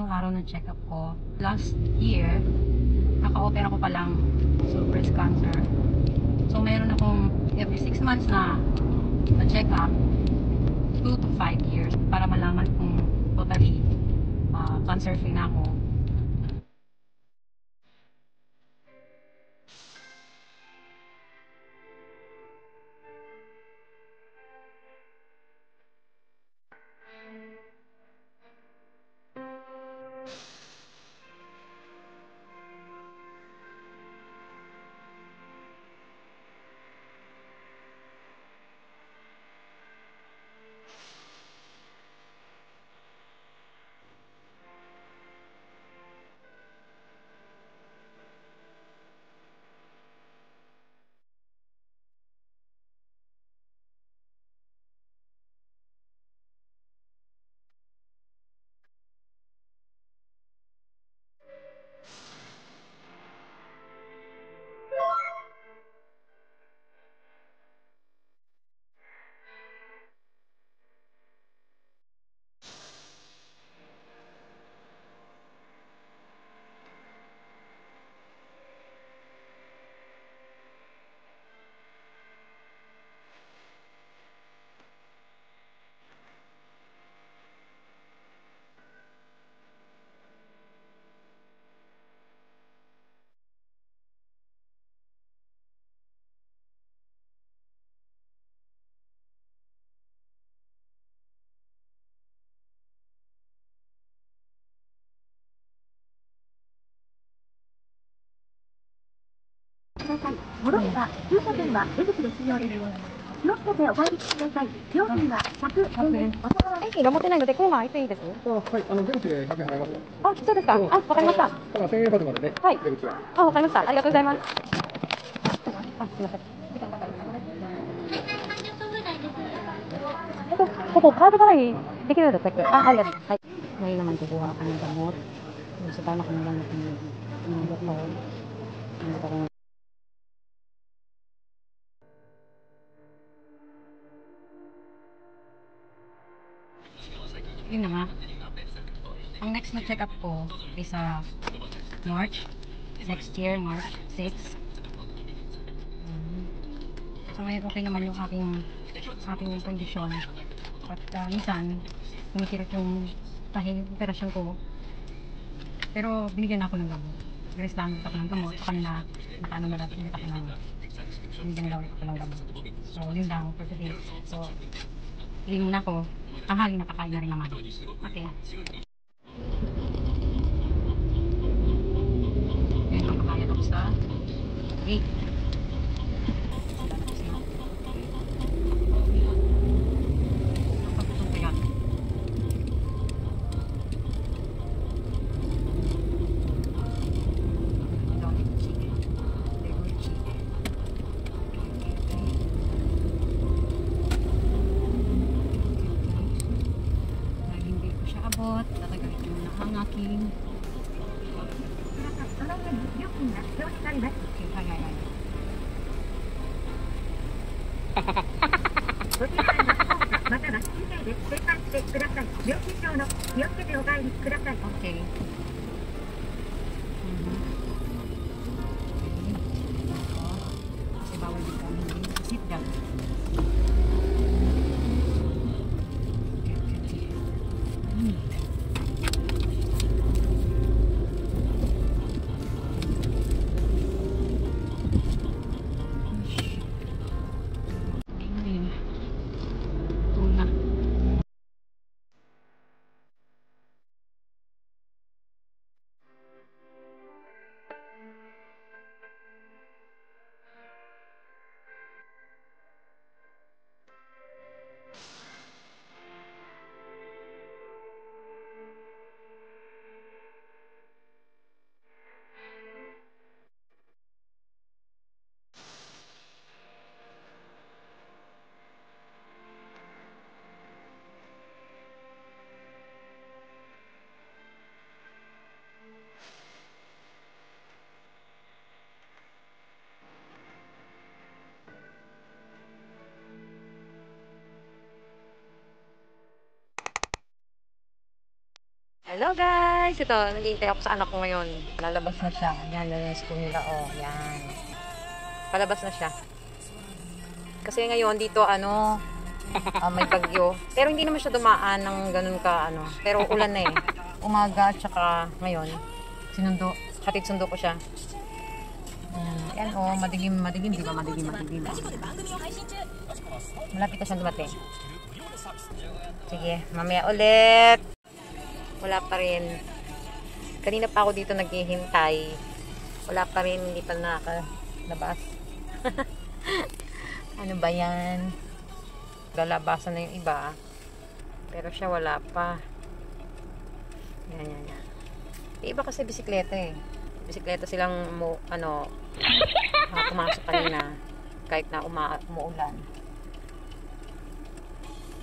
ang araw ng check-up ko. Last year, naka-opera ko palang breast cancer. So, meron akong every 6 months na check-up, 2 to 5 years, para malaman kung totally cancer-free na ako. Gamot din ay ko nga itoですね。はい、出口で100円払います。あ、そうですか。あ、わかりました。だから1000円札までね、はい。出口は。あ、わかりました。ありがとうございます。あ、すみません。ここカード払いできるんですか？あ、はい。はい。Ngayon naman kukuha ka ng gamot. Gusto tayo makamagamot ng doktor. Yun na nga. Ang next na check-up ko is March. Next year, March 6. So ngayon okay naman yung aking kondisyon. At minsan, kumikirot yung dahil operasyon ko. Pero binigyan ako ng gamot. Reslano ako ng gamot. Sa kanila, nakaano na natin ulit ako ng binigyan nila ulit ako ng gamot. So yun lang for today. So, hindi muna ako. Tanghali nakakain na rin naman. Okay. Ngayon nakakain ako sa gate. Tatagalit mo na ang aking okay. Kasi bawal dito ang hindi sit down. Hello guys! Ito, nag-iintay ako sa anak ko ngayon. Lalabas na siya. Yan, yan yung school nila. Oh, yan. Palabas na siya. Kasi ngayon dito, may bagyo. Pero hindi naman siya dumaan ng ganun ka, Pero ulan na eh. Umaga, tsaka ngayon. Sinundo. Hatid sundo ko siya. Yan, oh, madilim. Di ba madilim? Malapit na siyang dumating. Sige, mamaya ulit. Wala pa rin. Kanina pa ako dito naghihintay. Wala pa rin, hindi pa nakalabas. Ano ba yan? Lalabasan na yung iba. Pero siya wala pa. Yan. Yung iba kasi bisikleta eh. Bisikleta silang pumasok kanina. Kahit na umuulan.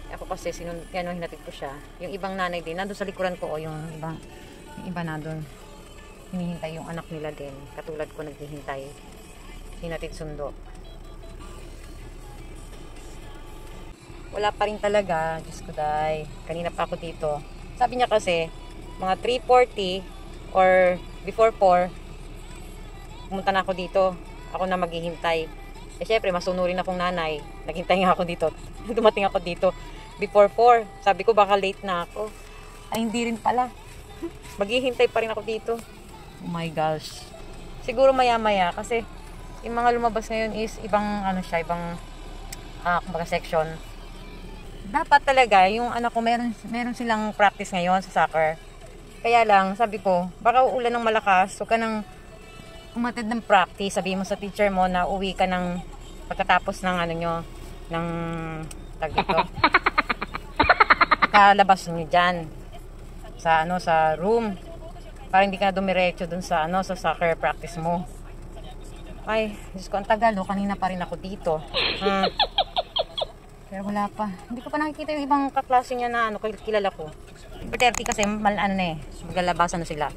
Ako kasi hinatid ko siya. Yung ibang nanay din, nandun sa likuran ko, yung iba nandun. Hinihintay yung anak nila din. Katulad ko naghihintay. Hinatid sundo. Wala pa rin talaga. Diyos ko day. Kanina pa ako dito. Sabi niya kasi, mga 3:40 or before 4, pumunta na ako dito. Ako na maghihintay. Eh syempre, masunurin akong nanay. Naghintay nga ako dito. Dumating ako dito before 4. Sabi ko baka late na ako. Ay hindi rin pala. Maghihintay pa rin ako dito. Oh my gosh. Siguro maya-maya kasi yung mga lumabas ngayon is ibang kumbaga section. Dapat talaga yung anak ko meron silang practice ngayon sa soccer. Kaya lang sabi ko, baka uulan ng malakas, so ka nang umatid ng practice, sabihin mo sa teacher mo na uwi ka ng pagkatapos ng ng tag dito. Kalabas niyo diyan sa room para hindi ka na dumiretso dun sa soccer practice mo. Ay, Diyos ko, ang tagal, kanina pa rin ako dito. Pero wala pa. Hindi ko pa nakikita yung ibang kaklase niya na kilala ko. 30 kasi maglalabasan na sila.